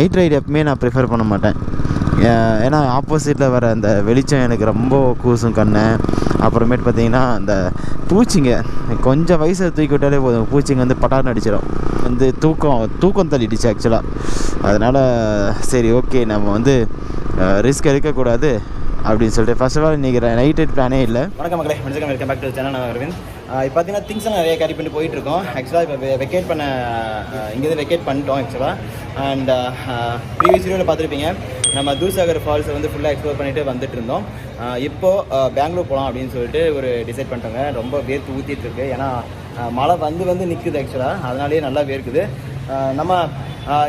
Night ride எப்பவுமே நான் prefer பண்ண மாட்டேன். ஏன்னா ஆப்போசிட்டில் வர அந்த வெளிச்சம் எனக்கு ரொம்ப கூசும் கண்ணை. அப்புறமேட்டு பார்த்திங்கன்னா அந்த பூச்சிங்க கொஞ்சம் வயசை தூக்கி விட்டாலே போதும், பூச்சிங்க வந்து பட்டார்னு அடிச்சிடும். வந்து தூக்கம் தள்ளிடுச்சு ஆக்சுவலாக. அதனால் சரி ஓகே நம்ம வந்து ரிஸ்க் எடுக்கக்கூடாது அப்படின்னு சொல்லிட்டு ஃபர்ஸ்ட் ஆஃப் ஆல் இன்றைக்கி நைட் ரைட் பிளானே இல்லை. வணக்கம் மக்களே, வணக்கம், வெல்கம் பேக் டு சேனல். நான் அரவிந்த். இப்போ பார்த்தீங்கன்னா திங்ஸ்லாம் நிறைய கேரி பண்ணி போயிட்டுருக்கோம். ஆக்சுவலாக இப்போ வெக்கேட் பண்ண இங்கேருந்து வெக்கேட் பண்ணிட்டோம் ஆக்சுவலாக. அண்ட் ப்ரீவியஸ் வீடியோவில் பார்த்துருப்பீங்க, நம்ம தூசாகர் ஃபால்ஸை வந்து ஃபுல்லாக எக்ஸ்ப்ளோர் பண்ணிட்டு வந்துட்டு இருந்தோம். இப்போது பெங்களூர் போகலாம் அப்படின்னு சொல்லிட்டு ஒரு டிசைட் பண்ணிட்டோங்க. ரொம்ப வேர்த்து ஊற்றிட்டுருக்கு, ஏன்னா மழை வந்து நிற்குது ஆக்சுவலாக, அதனாலேயே நல்லா வேர்க்குது. நம்ம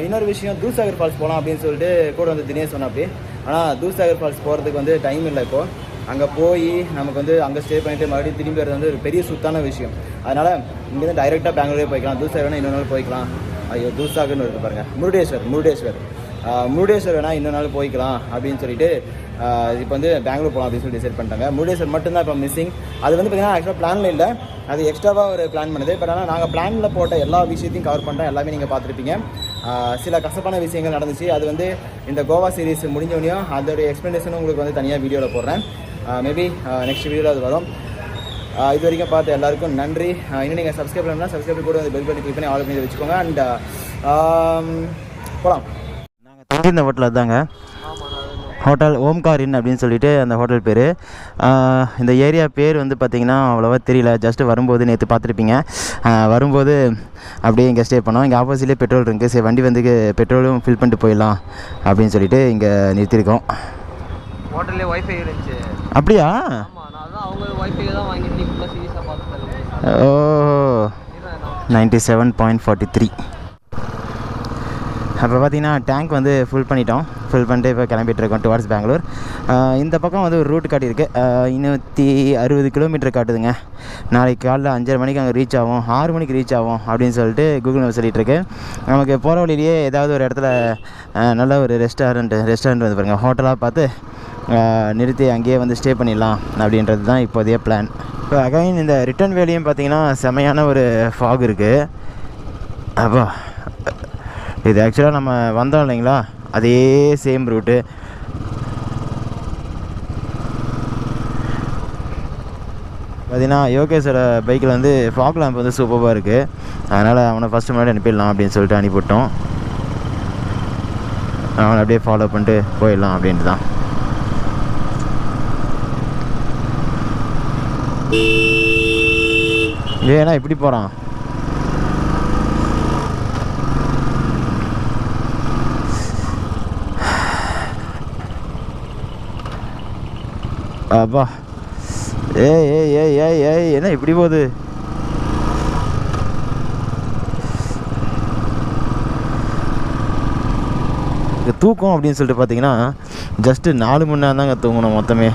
இன்னொரு விஷயம், தூசாகர் ஃபால்ஸ் போகலாம் அப்படின்னு சொல்லிட்டு கூட வந்து தினேஷ் சொன்ன அப்படி. ஆனால் தூசாகர் ஃபால்ஸ் போகிறதுக்கு வந்து டைம் இல்லை இப்போது. அங்கே போய் நமக்கு வந்து அங்கே ஸ்டே பண்ணிவிட்டு மறுபடியும் திரும்பி வரது வந்து ஒரு பெரிய சுத்தான விஷயம். அதனால் இங்கேருந்து டைரெக்டாக பெங்களூரே போய்க்கலாம். தூசாகர் வேணால் இன்னொரு நாள் போய்க்கலாம். ஐயோ தூசாகர்னு இருக்குது பாருங்கள், முருடேஸ்வர் வேணால் இன்னொரு நாள் போய்க்கலாம் அப்படின்னு சொல்லிட்டு இப்போ வந்து பெங்களூர் போகலாம் அப்படின்னு சொல்லி டிசைட் பண்ணிட்டாங்க. முருடேஸ்வர் மட்டும்தான் இப்போ மிஸ்ஸிங். அது வந்து பார்த்திங்கன்னா ஆக்சுவலாக பிளானில் இல்லை, அது எக்ஸ்ட்ராவாக ஒரு பிளான் பண்ணுது. பட் ஆனால் நாங்கள் பிளானில் போட்ட எல்லா விஷயத்தையும் கவர் பண்ணுறோம். எல்லாமே நீங்கள் பார்த்துருப்பீங்க. சில கசப்பான விஷயங்கள் நடந்துச்சு. அது வந்து இந்த கோவா சீரீஸ் முடிஞ்சோடனையும் அதோடைய எக்ஸ்ப்ளனேஷனும் உங்களுக்கு வந்து தனியாக வீடியோவில் போடுறேன். மேபி நெக்ஸ்ட் வீடியோவில் அது வரும். இது வரைக்கும் பார்த்து எல்லாருக்கும் நன்றி. இன்னும் நீங்கள் சப்ஸ்கிரைப் பண்ணலாம், சப்ஸ்கிரைப் கூட வந்து பெல் பட்டன் கிளிக் பண்ணி ஆல் பண்ணி வச்சுக்கோங்க. அண்ட் போகலாம். நாங்கள் தங்கியிருந்த ஹோட்டல் அதுதாங்க, ஹோட்டல் ஓம்காரின் அப்படின்னு சொல்லிட்டு அந்த ஹோட்டல் பேர். இந்த ஏரியா பேர் வந்து பார்த்திங்கன்னா அவ்வளோவா தெரியல. ஜஸ்ட்டு வரும்போது நேற்று பார்த்துருப்பீங்க, வரும்போது அப்படியே இங்கே ஸ்டே பண்ணோம். இங்கே ஆப்போசிட்லேயே பெட்ரோல் இருக்குது. சரி வண்டி வந்து பெட்ரோலும் ஃபில் பண்ணிட்டு போயிடலாம் அப்படின்னு சொல்லிட்டு இங்கே நிறுத்தியிருக்கோம். ஹோட்டல்லே வைஃபை இருந்துச்சு. அப்படியா? அவங்க வைஃபை தான் வாங்கி சீரியஸாக பார்த்துட்டாங்க. ஓ 97.43. அப்போ பார்த்தீங்கன்னா டேங்க் வந்து ஃபுல் பண்ணிட்டு இப்போ கிளம்பிட்டு இருக்கோம் டுவார்ட்ஸ் பெங்களூர். இந்த பக்கம் வந்து ஒரு ரூட் காட்டியிருக்கு, 260 கிலோமீட்டர் காட்டுதுங்க. நாளைக்கு காலைல 5:30 மணிக்கு அங்கே ரீச் ஆகும், 6 மணிக்கு ரீச் ஆகும் அப்படின்னு சொல்லிட்டு கூகுள் மேப் சொல்லிகிட்ருக்கு. நமக்கு போகிற வழியிலேயே ஏதாவது ஒரு இடத்துல நல்ல ஒரு ரெஸ்டாரண்ட் வந்து பாருங்கள், ஹோட்டலாக பார்த்து நிறுத்தி அங்கேயே வந்து ஸ்டே பண்ணிடலாம் அப்படின்றது தான் இப்போதைய பிளான். இப்போ அகைன் இந்த ரிட்டர்ன் வேலையும் பார்த்திங்கன்னா செமையான ஒரு ஃபாக் இருக்குது. அப்போ இது ஆக்சுவலாக நம்ம வந்தோம் இல்லைங்களா, அதே சேம் ரூட்டு. பார்த்தீங்கன்னா யோகேஷோட பைக்கில் வந்து ஃபாக் லேம்ப் வந்து சூப்பராக இருக்குது. அதனால் அவனை ஃபஸ்ட்டு முன்னாடி அனுப்பிடலாம் அப்படின்னு சொல்லிட்டு அனுப்பிவிட்டோம். அவனை அப்படியே ஃபாலோ பண்ணிட்டு போயிடலாம் அப்படின்ட்டு தான். ஏன்னா இப்படி போகிறான். அப்பா ஏய் என்ன இப்படி போகுது? தூக்கம் அப்படின்னு சொல்லிட்டு பார்த்தீங்கன்னா ஜஸ்ட்டு 4 மணி நேரம் தாங்க தூங்கணும் மொத்தமே.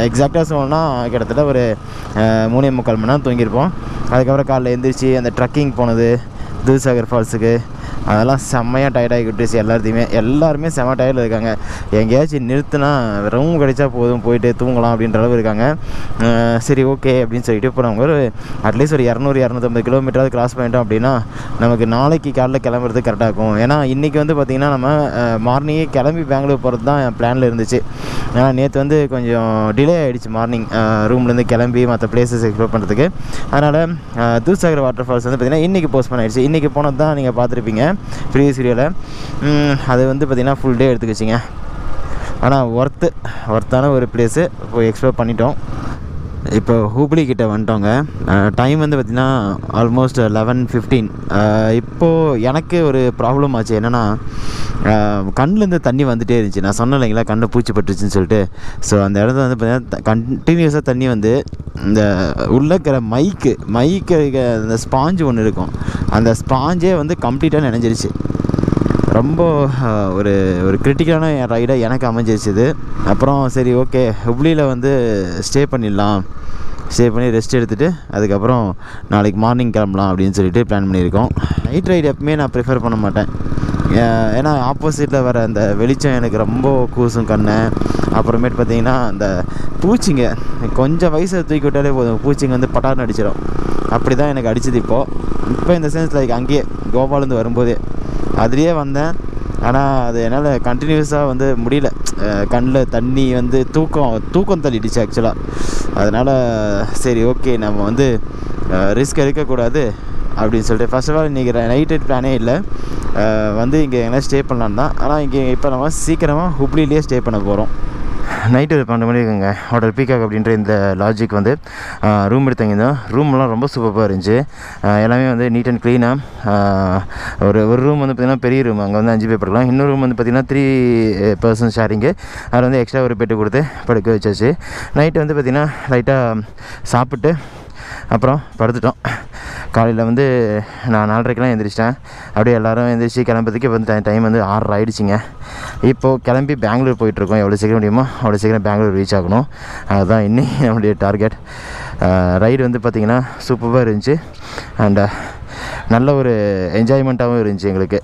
எக்ஸாக்டாக சொல்லணும்னா கிட்டத்தட்ட ஒரு 3.25 மணி நேரம் தூங்கியிருப்போம். அதுக்கப்புறம் காலைல எழுந்திரிச்சு அந்த ட்ரக்கிங் போனது தூசாகர் ஃபால்ஸுக்கு, அதெல்லாம் செம்மையாக டயர்டாகி விட்டுச்சு. எல்லாருமே செம்ம டயர்டில் இருக்காங்க. எங்கேயாச்சும் நிறுத்தினா ரூம் கிடைச்சா போதும், போயிட்டு தூங்கலாம் அப்படின்ற அளவு இருக்காங்க. சரி ஓகே அப்படின்னு சொல்லிட்டு இப்போ நம்ம ஒரு அட்லீஸ்ட் ஒரு 200-250 கிலோமீட்டராவது கிராஸ் பண்ணிட்டோம் அப்படின்னா நமக்கு நாளைக்கு காலையில் கிளம்புறது கரெக்டாக இருக்கும். ஏன்னா இன்றைக்கி வந்து பார்த்திங்கன்னா நம்ம மார்னிங்கே கிளம்பி பெங்களூர் போகிறது தான் என் பிளானில் இருந்துச்சு. ஏன்னா நேற்று வந்து கொஞ்சம் டிலே ஆகிடுச்சு மார்னிங் ரூம்லேருந்து கிளம்பி மற்ற பிளேஸஸ் எக்ஸ்ப்ளோர் பண்ணுறதுக்கு. அதனால் தூசாகர் வாட்டர் ஃபால்ஸ் வந்து பார்த்திங்கன்னா இன்றைக்கி போஸ்ட் பண்ணிடுச்சு. இன்றைக்கி போனது தான் நீங்கள் பார்த்துருப்பீங்க ப்ரீவியஸ் வீடியோவில். அது வந்து பார்த்திங்கன்னா ஃபுல் டே எடுத்துக்கிச்சிங்க. ஆனால் ஒர்த்தான ஒரு பிளேஸு போய் எக்ஸ்ப்ளோர் பண்ணிட்டோம். இப்போ ஹூப்ளி கிட்டே வந்துட்டோங்க. டைம் வந்து பார்த்திங்கன்னா ஆல்மோஸ்ட் 11:15. இப்போது எனக்கு ஒரு ப்ராப்ளம் ஆச்சு. என்னென்னா கண்ணிலேருந்து தண்ணி வந்துகிட்டே இருந்துச்சு. நான் சொன்னேன் இல்லைங்களா, கண்ணில் பூச்சி பட்டுருச்சுன்னு சொல்லிட்டு. ஸோ அந்த இடத்துல வந்து பார்த்திங்கன்னா கண்டினியூஸாக தண்ணி வந்து இந்த உள்ளே இருக்கிற மைக்கு அந்த ஸ்பாஞ்சு ஒன்று இருக்கும், அந்த ஸ்பாஞ்சே வந்து கம்ப்ளீட்டாக நினைஞ்சிருச்சு. ரொம்ப ஒரு கிரிட்டிக்கலான ரைடாக எனக்கு அமைஞ்சிருச்சு இது. அப்புறம் சரி ஓகே ஹுப்ளியில் வந்து ஸ்டே பண்ணி ரெஸ்ட் எடுத்துகிட்டு அதுக்கப்புறம் நாளைக்கு மார்னிங் கிளம்பலாம் அப்படின்னு சொல்லிட்டு பிளான் பண்ணியிருக்கோம். நைட் ரைடு எப்பவுமே நான் ப்ரிஃபர் பண்ண மாட்டேன். ஏன்னா ஆப்போசிட்டில் வர அந்த வெளிச்சம் எனக்கு ரொம்ப கூசும் கண்ணை. அப்புறமேட்டு பார்த்திங்கன்னா அந்த பூச்சிங்க கொஞ்சம் வயசை தூக்கி விட்டாலே போதும், பூச்சிங்க வந்து பட்டார்னு அடிச்சிடும். அப்படி தான் எனக்கு அடிச்சது இப்போ இந்த சென்ஸ் லைக் அங்கேயே கோவாலேருந்து வரும்போதே அதுலேயே வந்தேன். ஆனால் அது என்னால் கண்டினியூஸாக வந்து முடியல. கண்ணில் தண்ணி வந்து தூக்கம் தள்ளிடுச்சு ஆக்சுவலாக. அதனால் சரி ஓகே நம்ம வந்து ரிஸ்க் எடுக்கக்கூடாது அப்படின்னு சொல்லிட்டு ஃபர்ஸ்ட் ஆஃப் ஆல் இன்றைக்கி நைட்டு பிளானே இல்லை. வந்து இங்கே எங்கன்னா ஸ்டே பண்ணலான்னு தான். ஆனால் இங்கே இப்போ நம்ம சீக்கிரமாக ஹுப்ளிலேயே ஸ்டே பண்ண போகிறோம். நைட்டு 12 மணி இருக்குங்க. ஹோட்டல் பீகாக் அப்படின்ற இந்த லாட்ஜுக்கு வந்து ரூம் எடுத்தங்கிருந்தோம். ரூம்லாம் ரொம்ப சூப்பராக இருந்துச்சு. எல்லாமே வந்து நீட் அண்ட் க்ளீனாக. ஒரு ரூம் வந்து பார்த்திங்கன்னா பெரிய ரூம், அங்கே வந்து 5 பேர் படுக்கலாம். இன்னொரு ரூம் வந்து பார்த்திங்கன்னா 3 பர்சன்ஸ் ஷேரிங்கு. அதில் வந்து எக்ஸ்ட்ரா ஒரு பெட்டு கொடுத்து படுக்க வச்சாச்சு. நைட்டு வந்து பார்த்திங்கன்னா லைட்டாக சாப்பிட்டு அப்புறம் படுத்துட்டோம். காலையில் வந்து நான் 4:30க்கெலாம் எழுந்திரிச்சிட்டேன். அப்படியே எல்லோரும் எழுந்திரிச்சி கிளம்புறதுக்கு இப்போ வந்து டைம் வந்து 6 ஆகிடுச்சிங்க. இப்போது கிளம்பி பெங்களூர் போயிட்டுருக்கோம். எவ்வளோ சீக்கிரம் முடியுமோ அவ்வளோ சீக்கிரம் பெங்களூர் ரீச் ஆகணும். அதுதான் இன்னும் நம்மளுடைய டார்கெட். ரைடு வந்து பார்த்திங்கன்னா சூப்பராக இருந்துச்சு. அண்ட் நல்ல ஒரு என்ஜாய்மெண்ட்டாகவும் இருந்துச்சு எங்களுக்கு.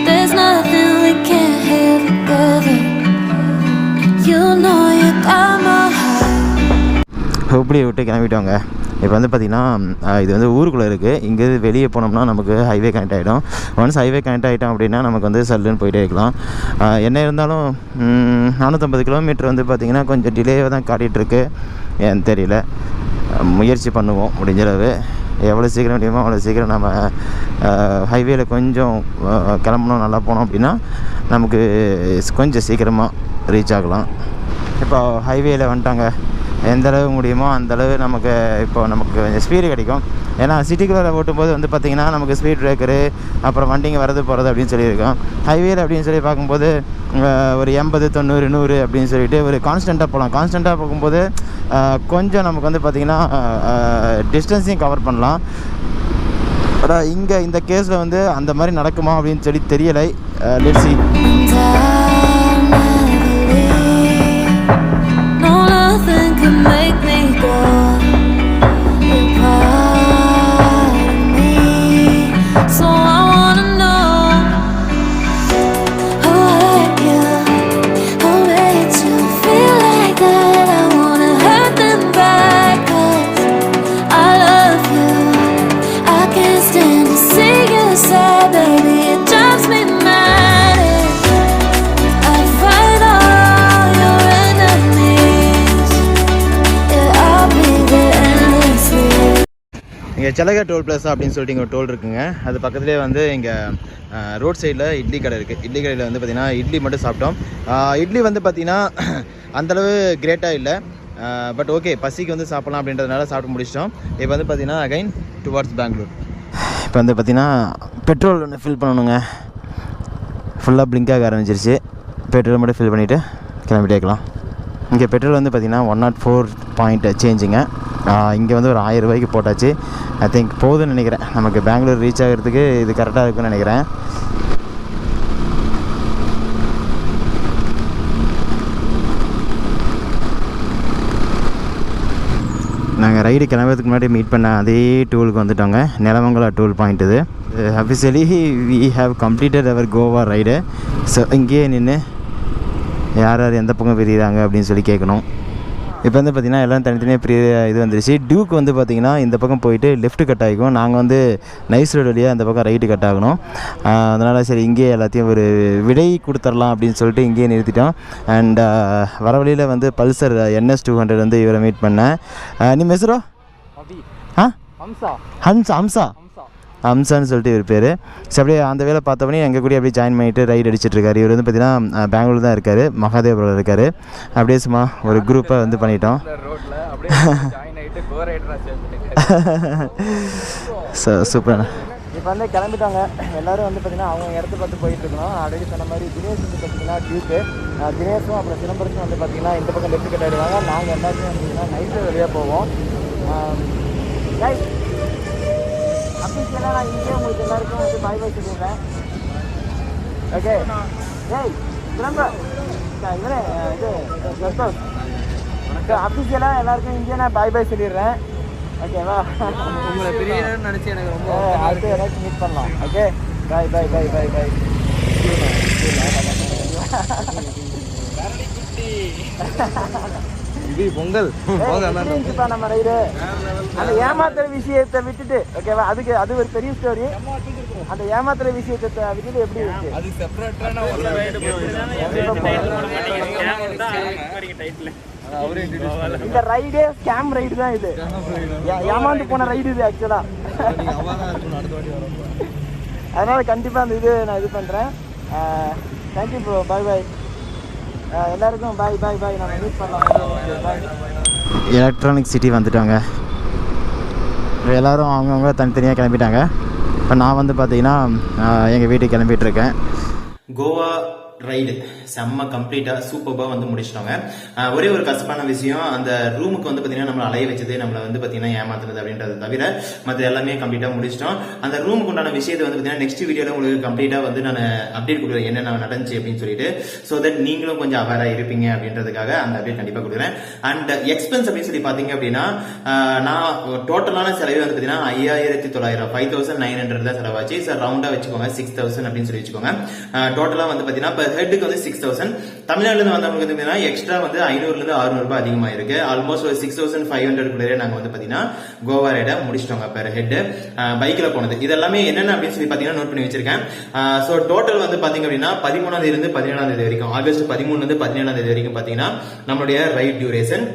There's nothing we can't have together. You know you got my heart. ஹுப்ளியை விட்டு கிளம்பிட்டோங்க. இப்போ வந்து பார்த்திங்கன்னா இது வந்து ஊருக்குள்ளே இருக்குது. இங்கேருந்து வெளியே போனோம்னா நமக்கு ஹைவே கனெக்ட் ஆகிடும். ஒன்ஸ் ஹைவே கனெக்ட் ஆகிட்டோம் அப்படின்னா நமக்கு வந்து சல்லுன்னு போயிட்டே இருக்கலாம். என்ன இருந்தாலும் 450 கிலோமீட்டர் வந்து பார்த்திங்கன்னா கொஞ்சம் டிலேவாக தான் காட்டிகிட்ருக்கு. ஏன்னு தெரியல. முயற்சி பண்ணுவோம் முடிஞ்சளவு. எவ்வளோ சீக்கிரம் முடியுமோ அவ்வளோ சீக்கிரம் நம்ம ஹைவேயில் கொஞ்சம் கிளம்பணும், நல்லா போனோம் அப்படின்னா நமக்கு கொஞ்சம் சீக்கிரமாக ரீச் ஆகலாம். இப்போ ஹைவேயில் வந்துட்டாங்க. எந்தளவு முடியுமோ அந்தளவு நமக்கு கொஞ்சம் ஸ்பீடு கிடைக்கும். ஏன்னா சிட்டிக்குள்ளே ஓட்டும்போது வந்து பார்த்திங்கன்னா நமக்கு ஸ்பீட் பிரேக்கரு அப்புறம் வண்டிங்க வரது போகிறது அப்படின்னு சொல்லியிருக்கோம். ஹைவேயில் அப்படின்னு சொல்லி பார்க்கும்போது ஒரு 80, 90, 100 அப்படின்னு சொல்லிட்டு ஒரு கான்ஸ்டண்ட்டாக போகலாம். கான்ஸ்டண்ட்டாக போகும்போது கொஞ்சம் நமக்கு வந்து பார்த்திங்கன்னா டிஸ்டன்ஸையும் கவர் பண்ணலாம். ஆனால் இங்கே இந்த கேஸில் வந்து அந்த மாதிரி நடக்குமா அப்படின்னு சொல்லி தெரியலை. Let's see. Make me go. You're part of me, so I wanna know who hurt you, who made you feel like that. I wanna hurt them back 'cause I love you. I can't stand to see you sad, baby. It drives me mad. I fight all your enemies. இங்கே செலகா toll Plaza அப்படின்னு சொல்லிட்டு இங்கே ஒரு toll இருக்குங்க. அது பக்கத்துலேயே வந்து இங்கே ரோட் சைடில் இட்லி கடை இருக்குது. இட்லி கடையில் வந்து பார்த்திங்கன்னா இட்லி மட்டும் சாப்பிட்டோம். இட்லி வந்து பார்த்திங்கன்னா அந்தளவு கிரேட்டாக இல்லை. பட் ஓகே, பசிக்கு வந்து சாப்பிட்லாம் அப்படின்றதுனால சாப்பிட்டு முடிச்சிட்டோம். இப்போ வந்து பார்த்திங்கன்னா அகைன் டுவார்ட்ஸ் பெங்களூர். இப்போ வந்து பார்த்திங்கன்னா பெட்ரோல் ஒன்று ஃபில் பண்ணணுங்க. ஃபுல்லாக பிளிங்காக ஆரம்பிச்சிருச்சு. பெட்ரோல் மட்டும் ஃபில் பண்ணிவிட்டு கிளம்பிட்டே இருக்கலாம். இங்கே பெட்ரோல் வந்து பார்த்திங்கன்னா 104 பாயிண்ட் சேஞ்சுங்க. இங்கே வந்து ஒரு 1000 ரூபாய்க்கு போட்டாச்சு. ஐ திங்க் போகுதுன்னு நினைக்கிறேன். நமக்கு பெங்களூர் ரீச் ஆகிறதுக்கு இது கரெக்டாக இருக்குன்னு நினைக்கிறேன். நாங்கள் ரைடு கிளம்புறதுக்கு முன்னாடி மீட் பண்ண அதே டூலுக்கு வந்துட்டோங்க. நிலமங்கலா டூல் பாயிண்ட் இது. Officially we have completed our Goa ride. So இங்கேயே நின்று யார் யார் எந்த பக்கம் பிரிகிறாங்க அப்படின்னு சொல்லி கேட்கணும். இப்போ வந்து பார்த்திங்கன்னா எல்லாம் தனித்தனியாக இது வந்துருச்சு. டியூக்கு வந்து பார்த்திங்கன்னா இந்த பக்கம் போயிட்டு லெஃப்ட்டு கட் ஆகிக்கும். நாங்கள் வந்து நைஸ் ரோடு வழியாக அந்த பக்கம் ரைட்டு கட் ஆகணும். அதனால் சரி இங்கேயே எல்லாத்தையும் ஒரு விடை கொடுத்துடலாம் அப்படின்னு சொல்லிட்டு இங்கேயே நிறுத்திட்டோம். அண்ட் வர வழியில் வந்து பல்சர் NS 200 வந்து இவரை மீட் பண்ணேன். நீ மெசரோ ஹம்சான்னு சொல்லிட்டு இவர் பேர். ஸோ அப்படியே அந்த வேலை பார்த்தவொடனே எங்கள் கூட அப்படியே ஜாயின் பண்ணிவிட்டு ரைடு அடிச்சிட்ருக்காரு. இவர் வந்து பார்த்திங்கன்னா பெங்களூர் தான் இருக்கார், மகாதேவபுரம் இருக்கார். அப்படியே சும்மா ஒரு குரூப்பாக வந்து பண்ணிட்டோம். So super. இப்போ வந்து கிளம்பிட்டாங்க எல்லோரும். வந்து பார்த்திங்கன்னா அவங்க இடத்த பார்த்து போயிட்டுருக்கணும். ஆல்ரெடி சொன்ன மாதிரி தினேஷ் வந்து பார்த்திங்கன்னா டியூக்கு, தினேஷும் அப்புறம் சிலம்பரசும் வந்து பார்த்திங்கன்னா இந்த பக்கம் லெஃப்ட் கட் ஆகிடுவாங்க. நாங்கள் எல்லாத்தையும் வந்து பார்த்திங்கன்னா நைட்டில் வெளியே போவோம். அஃபிஷியலாக நான் இங்கே உங்களுக்கு எல்லாருக்கும் வந்து பாய் பாய் சொல்லிடுறேன். ஓகே. ஏய் திரும்ப இவரே இது சந்தோஷ். அஃபிஷியலாக எல்லாருக்கும் இங்கே நான் பாய் பாய் சொல்லிடுறேன். ஓகேவா? உங்களை பிரியணும்னு நினச்சி எனக்கு ரொம்ப அடுத்து ஏதாச்சும் மீட் பண்ணலாம். ஓகே, பாய் பாய் பாய் பாய் பாய். இது பொங்கல் இருந்துச்சுப்பா நம்ம ரைடு. அந்த ஏமாத்துற விஷயத்தை விட்டுட்டு ஓகேவா, அது ஒரு பெரிய ஸ்டோரி. அந்த ஏமாத்துற விஷயத்தை விட்டுட்டு எப்படி இருக்கு? அது செப்பரேட்டான ஒரு ரைடு. இந்த ரைடே ஸ்கேம் ரைடு தான். இது ஏமாந்து போன ரைடு இது ஆக்சுவலா. அதனால கண்டிப்பா அந்த இது நான் இது பண்றேன். Thank you bro. பாய் பாய் எல்லாருக்கும். பாய் பாய் பாய். நம்ம மீட் பண்ணலாம். எலக்ட்ரானிக் சிட்டி வந்துட்டாங்க. எல்லோரும் அவங்கவுங்க தனித்தனியாக கிளம்பிட்டாங்க. இப்போ நான் வந்து பார்த்தீங்கன்னா எங்கள் வீட்டுக்கு கிளம்பிகிட்ருக்கேன். கோவா ரைடு செம்ம கம்ப்ளீட்டாக சூப்பராக வந்து முடிச்சிட்டோங்க. ஒரே ஒரு கஷ்டமான விஷயம், அந்த ரூமுக்கு வந்து பார்த்தீங்கன்னா நம்மளை அலைய வச்சது, நம்மளை வந்து பார்த்தீங்கன்னா ஏமாத்துறது அப்படின்றத தவிர மற்ற எல்லாமே கம்ப்ளீட்டாக முடிச்சிட்டோம். அந்த ரூமுக்கு உண்டான விஷயத்தை வந்து பார்த்தீங்கன்னா நெக்ஸ்ட் வீடியோவில் உங்களுக்கு கம்ப்ளீட்டாக வந்து நான் அப்டேட் கொடுக்குறேன் என்னென்ன நடந்துச்சு அப்படின்னு சொல்லிட்டு. ஸோ தட் நீங்களும் கொஞ்சம் அவேராக இருப்பீங்க அப்படின்றதுக்காக அந்த அப்டேட் கண்டிப்பாக கொடுக்குறேன். அண்ட் எக்ஸ்பென்ஸ் அப்படின்னு சொல்லி பார்த்தீங்க அப்படின்னா நான் டோட்டலான செலவு வந்து பார்த்தீங்கன்னா 5,900 5,900 தான் செலவாச்சு. சார் ரவுண்டாக வச்சுக்கோங்க 6,000 அப்படின்னு சொல்லி வச்சுக்கோங்க. டோட்டலாக வந்து பார்த்தீங்கன்னா per ஹெட்டுக்கு வந்து 6,000. தமிழ்நாடுல இருந்து வந்தவங்களுக்கு வந்து எக்ஸ்ட்ரா வந்து 500 இருந்து 600 ரூபாய் அதிகமா இருக்கு. ஆல்மோஸ்ட் ஒரு 6,500 குள்ளே நாங்க வந்து பாத்தீங்கன்னா கோவா ரைட முடிச்சிட்டோங்க பெர் ஹெட். பைக்ல போனது இதெல்லாமே என்னென்ன அப்படின்னு சொல்லி பாத்தீங்கன்னா நோட் பண்ணி வச்சிருக்கேன். சோ டோட்டல் வந்து பாத்தீங்க அப்படின்னா 13ஆம் தேதி இருந்து 17ஆம் தேதி வரைக்கும், ஆகஸ்ட் 13 இருந்து 17ஆம் தேதி வரைக்கும் பாத்தீங்கன்னா நம்மளுடைய ரைட் டியூரேஷன்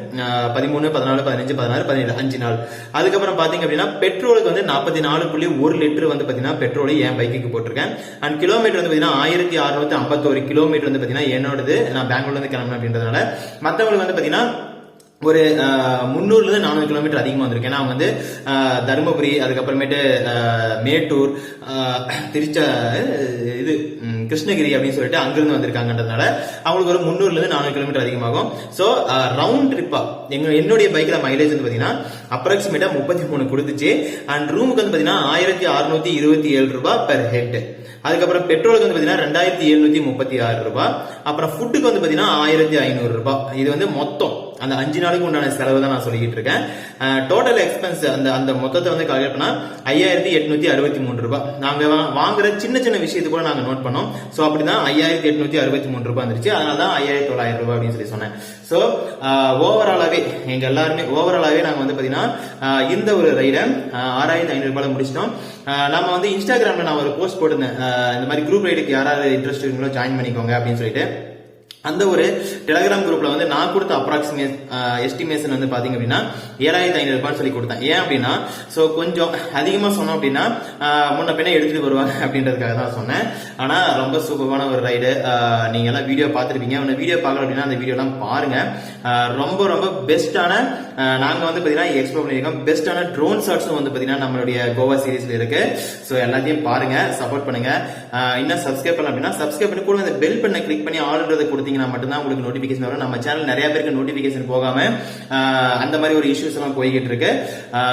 13, 14, 15, 16, 17 5 நாள். அதுக்கப்புறம் பாத்தீங்க அப்படின்னா பெட்ரோலுக்கு வந்து 44.1 லிட்டர் வந்து பாத்தீங்கன்னா பெட்ரோல் என் பைக்கு போட்டிருக்கேன். அண்ட் கிலோமீட்டர் வந்து பாத்தீங்கன்னா 1651 கிலோமீட்டர் வந்து பாத்தீங்கன்னா என்னோடது. நான் பெங்களூர்ல இருந்து கிளம்புறேன் அப்படின்றதுனால மற்றவங்களுக்கு வந்து பாத்தீங்கன்னா ஒரு 300 இருந்து 400 கிலோமீட்டர் அதிகமா வந்திருக்கு. ஏன்னா அவங்க வந்து தருமபுரி, அதுக்கப்புறமேட்டு மேட்டூர், இது கிருஷ்ணகிரி அப்படின்னு சொல்லிட்டு அங்கிருந்து வந்திருக்காங்கன்றதுனால அவங்களுக்கு ஒரு 300 இருந்து 400 கிலோமீட்டர் அதிகமாகும். சோ ரவுண்ட் ட்ரிப்பா என்னுடைய பைக்ல மைலேஜ் வந்து பாத்தீங்கன்னா அப்ராக்சிமேட்டா 33 கொடுத்துச்சு. அண்ட் ரூமுக்கு வந்து பாத்தீங்கன்னா 1,627 ரூபாய் பெர் ஹெட். அதுக்கப்புறம் பெட்ரோலுக்கு வந்து பாத்தீங்கன்னா 2,736 ரூபாய். அப்புறம் ஃபுட்டுக்கு வந்து பாத்தீங்கன்னா 1,500 ரூபாய். இது வந்து மொத்தம் அந்த 5 நாளுக்கு உண்டான செலவு தான் நான் சொல்லிக்கிட்டு இருக்கேன். டோட்டல் எக்ஸ்பென்ஸ் அந்த மொத்தத்தை வந்து கால்குலேட் பண்ணா 5,863 ரூபாய். நாங்க வாங்குற சின்ன சின்ன விஷயத்து கூட நாங்க நோட் பண்ணோம். சோ அப்படிதான் 5,863 ரூபாய் வந்துருச்சு. அதனாலதான் 5,900 ரூபாய் அப்படின்னு சொல்லி சொன்னேன். சோ ஓவராலாவே எங்க எல்லாருமே நாங்க வந்து பாத்தீங்கன்னா இந்த ஒரு ரைட 6,500 ரூபாய் முடிச்சிட்டோம். நம்ம வந்து இன்ஸ்டாகிராம்ல நான் ஒரு போஸ்ட் போட்டிருந்தேன், இந்த மாதிரி குரூப் ரைடுக்கு யாராவது இன்ட்ரெஸ்ட் இருக்கீங்களோ ஜாயின் பண்ணிக்கோங்க அப்படின்னு சொல்லிட்டு. அந்த ஒரு டெலிகிராம் குரூப்ல வந்து நான் கொடுத்த அப்ராக்சிமேட் எஸ்டிமேஷன் வந்து பாத்தீங்க அப்படின்னா 7,500 ரூபாய் சொல்லி கொடுத்தேன். ஏன் அப்படின்னா சோ கொஞ்சம் அதிகமா சொன்னோம் அப்படின்னா முன்ன பின்ன எடுத்துட்டு வருவாங்க அப்படின்றதுக்காக தான் சொன்னேன். ஆனா ரொம்ப சூப்பரான ஒரு ரைடு. நீங்க எல்லாம் வீடியோ பார்த்துருப்பீங்க. வீடியோ பார்க்கல அப்படின்னா அந்த வீடியோ எல்லாம் பாருங்க. ரொம்ப ரொம்ப பெஸ்டான நாங்க வந்து பாத்தீங்கன்னா எக்ஸ்ப்ளோர் பண்ணிருக்கோம். பெஸ்டான ட்ரோன் ஷாட்ஸும் வந்து பாத்தீங்கன்னா நம்மளுடைய கோவா சீரீஸ்ல இருக்கு. சோ எல்லாத்தையும் பாருங்க, சப்போர்ட் பண்ணுங்க. இன்னும் சப்ஸ்கிரைப் பண்ணலாம் அப்படின்னா சப்ஸ்கிரைப் பண்ணி கூட அந்த பெல் பண்ண கிளிக் பண்ணி ஆல்ன்றதை கொடுத்தீங்கன்னா மட்டும்தான் உங்களுக்கு நோட்டிபிகேஷன் வரும். நம்ம சேனல் நிறைய பேருக்கு நோட்டிபிகேஷன் போகாம அந்த மாதிரி ஒரு இஷ்யூஸ் எல்லாம் போய்கிட்டு இருக்கு.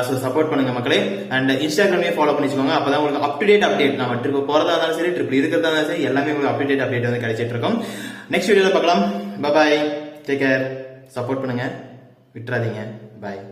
சோ சப்போர்ட் பண்ணுங்க மக்களே. அண்ட் இன்ஸ்டாகிராமையும் ஃபாலோ பண்ணிச்சுக்கோங்க. அப்பதான் உங்களுக்கு அப்டேட் நம்ம ட்ரிப் போறதா இருந்தாலும் சரி, ட்ரிப் இருக்கிறதா இருந்தாலும் சரி, எல்லாமே உங்களுக்கு அப்டேட் வந்து கிடைச்சிட்டு இருக்கும். நெக்ஸ்ட் வீடியோல பார்க்கலாம். பாய், டேக் கேர், சப்போர்ட் பண்ணுங்க, விட்டுறாதீங்க. பாய்.